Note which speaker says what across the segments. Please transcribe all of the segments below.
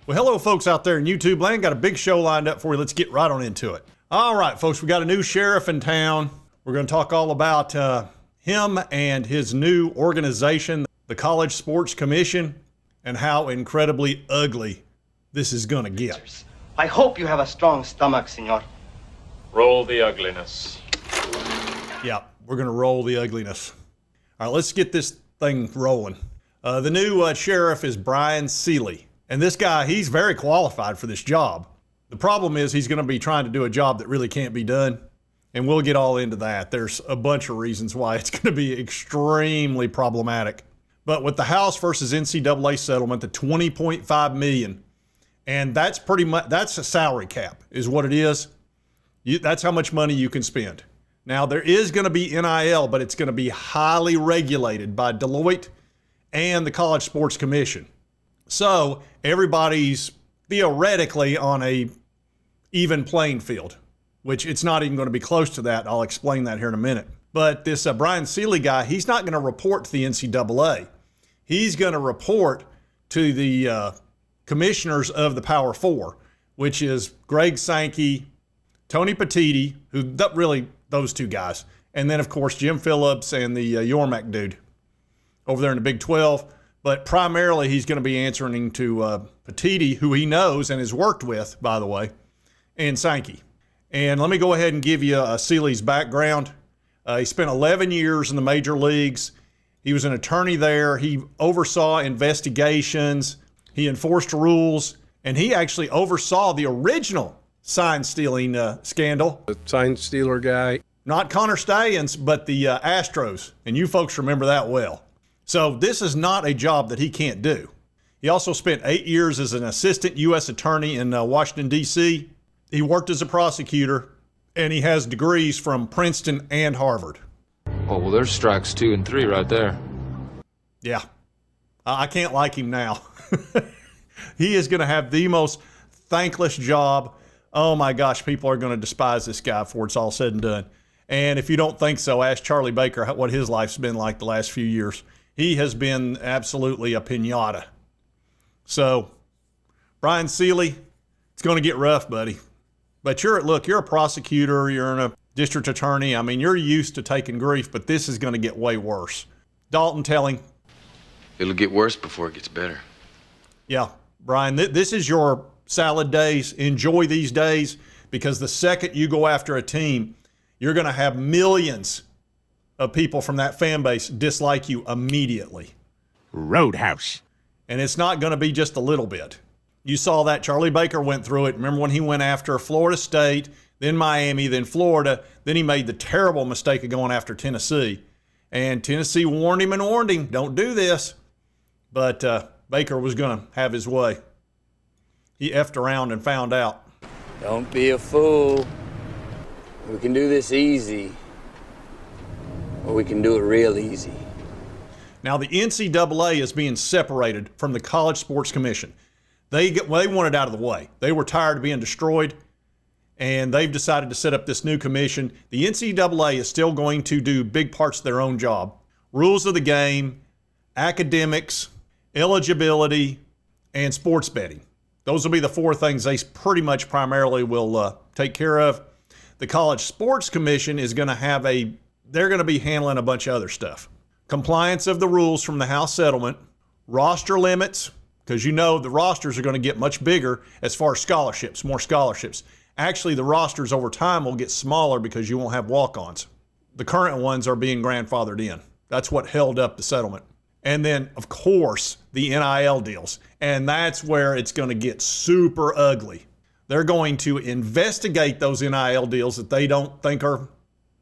Speaker 1: Well, hello, folks out there in YouTube land. Got a big show lined up for you. Let's get right on into it. All right, folks, we got a new sheriff in town. We're going to talk all about him and his new organization, the College Sports Commission, and how incredibly ugly this is going to get.
Speaker 2: I hope you have a strong stomach, senor.
Speaker 3: Roll the ugliness.
Speaker 1: Yeah, we're going to roll the ugliness. All right, let's get this thing rolling. The new sheriff is BRYAN Cely. And this guy, he's very qualified for this job. The problem is he's going to be trying to do a job that really can't be done. And we'll get all into that. There's a bunch of reasons why it's going to be extremely problematic. But with the House versus NCAA settlement, the $20.5 million, and that's pretty much, that's a salary cap is what it is. That's how much money you can spend. Now, there is going to be NIL, but it's going to be highly regulated by Deloitte and the College Sports Commission. So everybody's theoretically on a even playing field, which it's not even going to be close to that. I'll explain that here in a minute. But this BRYAN Cely guy, he's not going to report to the NCAA. He's going to report to the commissioners of the Power Four, which is Greg Sankey, Tony Petitti, who really those two guys, and then of course Jim Phillips and the Yormack dude over there in the Big 12. But primarily, he's going to be answering to Petitti, who he knows and has worked with, by the way, and Sankey. And let me go ahead and give you Cely's background. He spent 11 years in the major leagues. He was an attorney there. He oversaw investigations. He enforced rules. And he actually oversaw the original sign-stealing scandal.
Speaker 4: The sign-stealer guy.
Speaker 1: Not Connor Stallions, but the Astros. And you folks remember that well. So this is not a job that he can't do. He also spent 8 years as an assistant U.S. attorney in Washington, D.C. He worked as a prosecutor, and he has degrees from Princeton and Harvard.
Speaker 3: Oh, well, there's strikes 2 and 3 right there.
Speaker 1: Yeah. I can't like him now. He is going to have the most thankless job. Oh, my gosh, people are going to despise this guy before it's all said and done. And if you don't think so, ask Charlie Baker what his life's been like the last few years. He has been absolutely a piñata. So, BRYAN Cely, it's going to get rough, buddy. But you're a prosecutor, you're a district attorney. I mean, you're used to taking grief, but this is going to get way worse. Dalton, tell him.
Speaker 5: It'll get worse before it gets better.
Speaker 1: Yeah, Brian, this is your salad days. Enjoy these days, because the second you go after a team, you're going to have millions of people from that fan base dislike you immediately.
Speaker 6: Roadhouse.
Speaker 1: And it's not going to be just a little bit. You saw that. Charlie Baker went through it. Remember when he went after Florida State, then Miami, then Florida, then he made the terrible mistake of going after Tennessee. And Tennessee warned him, don't do this. But Baker was going to have his way. He effed around and found out.
Speaker 7: Don't be a fool. We can do this easy. Or we can do it real easy.
Speaker 1: Now, the NCAA is being separated from the College Sports Commission. They want it out of the way. They were tired of being destroyed, and they've decided to set up this new commission. The NCAA is still going to do big parts of their own job. Rules of the game, academics, eligibility, and sports betting. Those will be the 4 things they pretty much primarily will take care of. The College Sports Commission is going to have they're going to be handling a bunch of other stuff. Compliance of the rules from the House settlement, roster limits, because you know the rosters are going to get much bigger as far as scholarships, more scholarships. Actually, the rosters over time will get smaller because you won't have walk-ons. The current ones are being grandfathered in. That's what held up the settlement. And then, of course, the NIL deals. And that's where it's going to get super ugly. They're going to investigate those NIL deals that they don't think are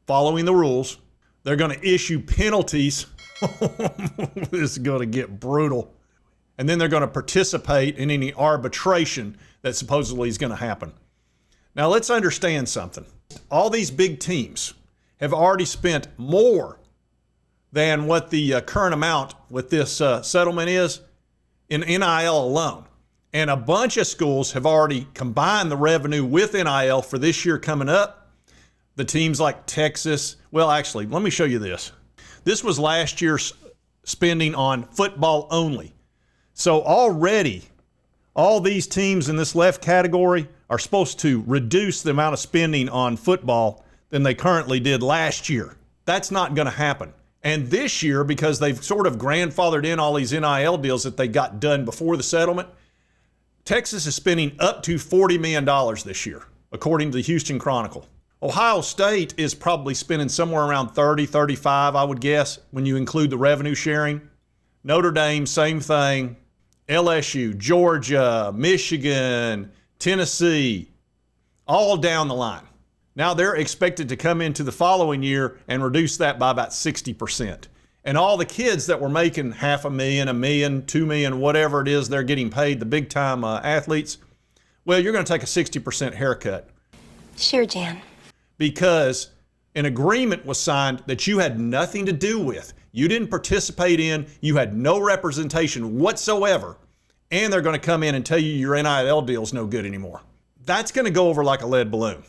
Speaker 1: following the rules. They're going to issue penalties. This is going to get brutal. And then they're going to participate in any arbitration that supposedly is going to happen. Now, let's understand something. All these big teams have already spent more than what the current amount with this settlement is in NIL alone. And a bunch of schools have already combined the revenue with NIL for this year coming up. The teams like Texas, well, actually, let me show you this. This was last year's spending on football only. So already All these teams in this left category are supposed to reduce the amount of spending on football than they currently did last year. That's not going to happen. And this year, because they've sort of grandfathered in all these NIL deals that they got done before the settlement, Texas is spending up to $40 million this year, according to the Houston Chronicle. Ohio State is probably spending somewhere around 30, 35, I would guess, when you include the revenue sharing. Notre Dame, same thing. LSU, Georgia, Michigan, Tennessee, all down the line. Now they're expected to come into the following year and reduce that by about 60%. And all the kids that were making $500,000, $1 million, $2 million, whatever it is they're getting paid, the big-time athletes, well, you're going to take a 60% haircut.
Speaker 4: Sure, Jan.
Speaker 1: Because an agreement was signed that you had nothing to do with. You didn't participate in, you had no representation whatsoever, and they're going to come in and tell you your NIL deal's no good anymore. That's going to go over like a lead balloon.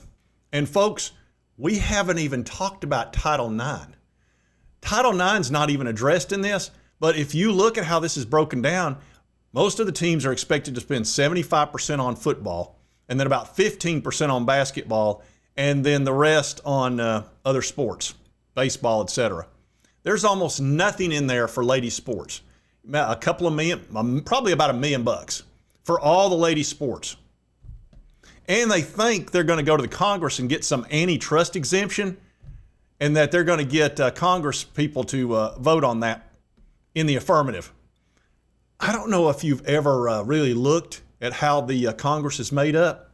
Speaker 1: And folks, we haven't even talked about Title IX. Title IX's not even addressed in this, but if you look at how this is broken down, most of the teams are expected to spend 75% on football, and then about 15% on basketball, and then the rest on other sports, baseball, etc. There's almost nothing in there for ladies sports. A couple of million, probably about $1 million for all the ladies sports. And they think they're going to go to the Congress and get some antitrust exemption, and that they're going to get Congress people to vote on that in the affirmative. I don't know if you've ever really looked at how the Congress is made up,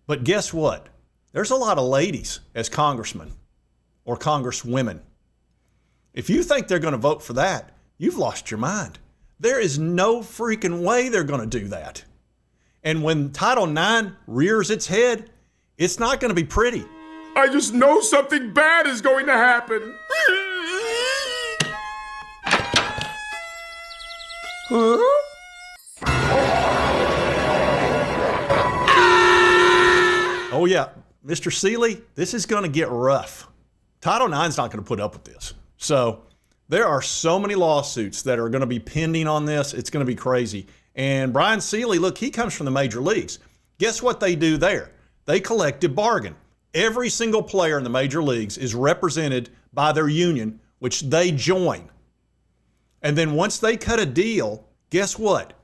Speaker 1: but guess what? There's a lot of ladies as congressmen or congresswomen. If you think they're going to vote for that, you've lost your mind. There is no freaking way they're going to do that. And when Title IX rears its head, it's not going to be pretty.
Speaker 6: I just know something bad is going to happen.
Speaker 1: Oh yeah, Mr. Cely, this is going to get rough. Title IX's not going to put up with this. So there are so many lawsuits that are going to be pending on this. It's going to be crazy. And Bryan Cely, look, he comes from the major leagues. Guess what they do there? They collective bargain. Every single player in the major leagues is represented by their union, which they join. And then once they cut a deal, guess what?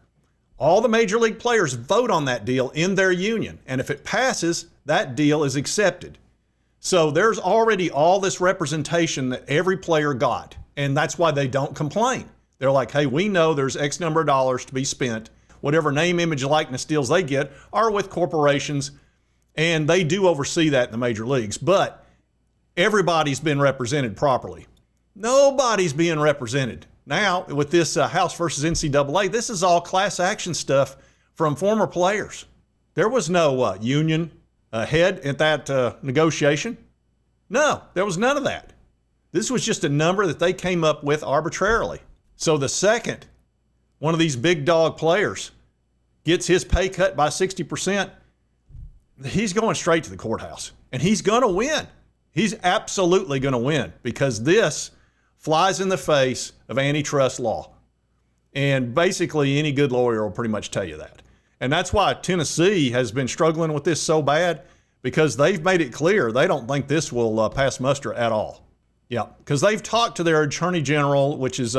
Speaker 1: All the major league players vote on that deal in their union. And if it passes, that deal is accepted. So there's already all this representation that every player got. And that's why they don't complain. They're like, hey, we know there's X number of dollars to be spent. Whatever name, image, likeness deals they get are with corporations. And they do oversee that in the major leagues. But everybody's been represented properly. Nobody's being represented. Now, with this House versus NCAA, this is all class action stuff from former players. There was no union head at that negotiation. No, there was none of that. This was just a number that they came up with arbitrarily. So the second one of these big dog players gets his pay cut by 60%, he's going straight to the courthouse. And he's going to win. He's absolutely going to win because this flies in the face of antitrust law. And basically any good lawyer will pretty much tell you that. And that's why Tennessee has been struggling with this so bad, because they've made it clear they don't think this will pass muster at all. Yeah, because they've talked to their attorney general, which is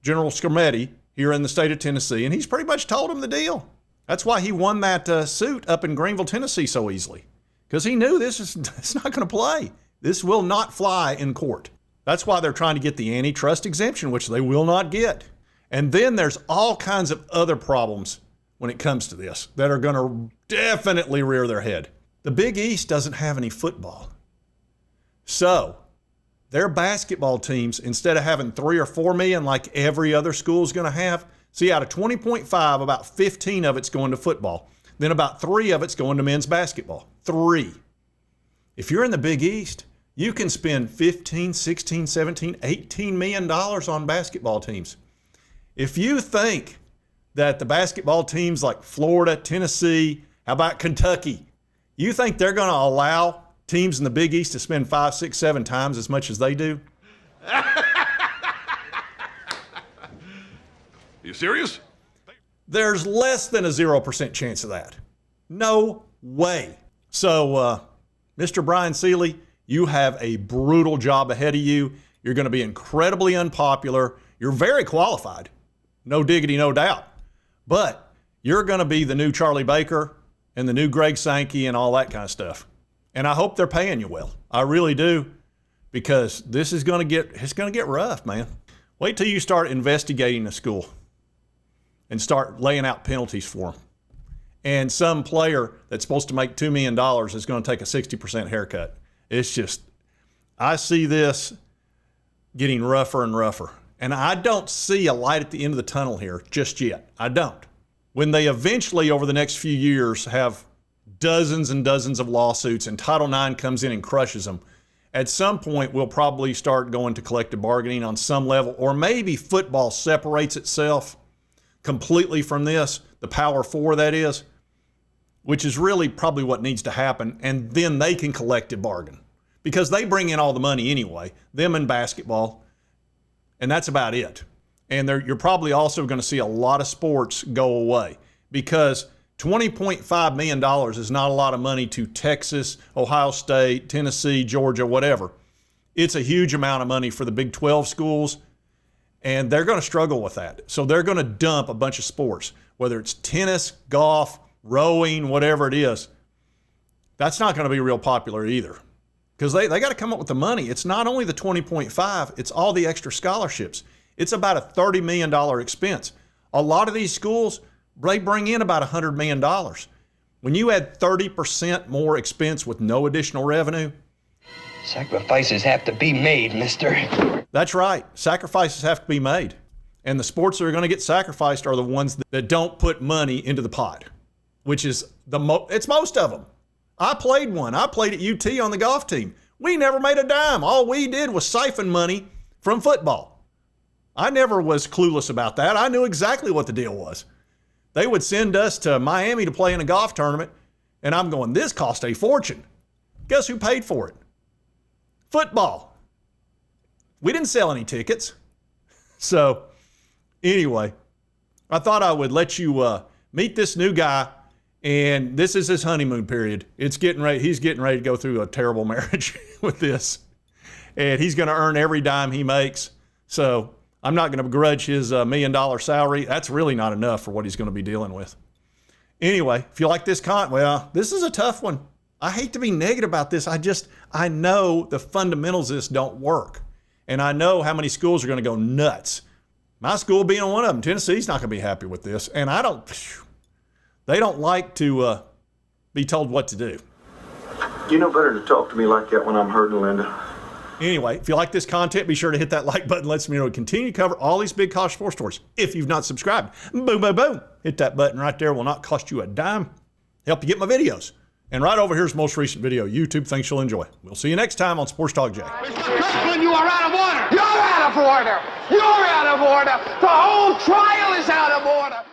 Speaker 1: General Scarmetti here in the state of Tennessee, and he's pretty much told them the deal. That's why he won that suit up in Greenville, Tennessee so easily, because he knew it's not going to play. This will not fly in court. That's why they're trying to get the antitrust exemption, which they will not get. And then there's all kinds of other problems when it comes to this that are going to definitely rear their head. The Big East doesn't have any football. So their basketball teams, instead of having 3 or 4 million like every other school is going to have, see, out of 20.5, about 15 of it's going to football. Then about 3 of it's going to men's basketball. 3. If you're in the Big East, you can spend 15, 16, 17, 18 million dollars on basketball teams. If you think that the basketball teams like Florida, Tennessee, how about Kentucky, you think they're going to allow teams in the Big East to spend 5, 6, 7 times as much as they do?
Speaker 6: You serious?
Speaker 1: There's less than a 0% chance of that. No way. So, Mr. Bryan Cely, you have a brutal job ahead of you. You're going to be incredibly unpopular. You're very qualified. No diggity, no doubt. But you're going to be the new Charlie Baker and the new Greg Sankey and all that kind of stuff. And I hope they're paying you well. I really do, because this is going to get rough, man. Wait till you start investigating the school and start laying out penalties for them. And some player that's supposed to make $2 million is going to take a 60% haircut. It's just, I see this getting rougher and rougher. And I don't see a light at the end of the tunnel here just yet. I don't. When they eventually, over the next few years, have dozens and dozens of lawsuits and Title IX comes in and crushes them, at some point we'll probably start going to collective bargaining on some level, or maybe football separates itself completely from this, the Power Four that is, which is really probably what needs to happen, and then they can collective bargain because they bring in all the money anyway, them in basketball, and that's about it. And you're probably also going to see a lot of sports go away because $20.5 million is not a lot of money to Texas, Ohio State, Tennessee, Georgia, whatever. It's a huge amount of money for the Big 12 schools, and they're going to struggle with that. So they're going to dump a bunch of sports, whether it's tennis, golf, rowing, whatever it is. That's not going to be real popular either because they got to come up with the money. It's not only the 20.5, it's all the extra scholarships. It's about a $30 million expense. A lot of these schools, they bring in about $100 million. When you add 30% more expense with no additional revenue,
Speaker 2: Sacrifices have to be made, mister.
Speaker 1: that's right. Sacrifices have to be made. And the sports that are going to get sacrificed are the ones that don't put money into the pot, which is it's most of them. I played one. I played at UT on the golf team. We never made a dime. All we did was siphon money from football. I never was clueless about that. I knew exactly what the deal was. They would send us to Miami to play in a golf tournament, and I'm going, this cost a fortune. Guess who paid for it? Football. We didn't sell any tickets. So anyway, I thought I would let you meet this new guy, and this is his honeymoon period. He's getting ready to go through a terrible marriage with this, and he's going to earn every dime he makes. So I'm not going to begrudge his $1 million salary. That's really not enough for what he's going to be dealing with. Anyway, if you like this well, this is a tough one. I hate to be negative about this. I know the fundamentals of this don't work. And I know how many schools are going to go nuts. My school being one of them. Tennessee's not going to be happy with this. And they don't like to be told what to do.
Speaker 4: You know better to talk to me like that when I'm hurting, Linda.
Speaker 1: Anyway, if you like this content, be sure to hit that like button. Lets me know to continue to cover all these big college sports stories. If you've not subscribed, boom, boom, boom. Hit that button right there. It will not cost you a dime. Help you get my videos. And right over here's the most recent video YouTube thinks you'll enjoy. We'll see you next time on Sports Talk Jack.
Speaker 8: Mr. Kirkland, you are out of order. You're out of order. You're out of order. The whole trial is out of order.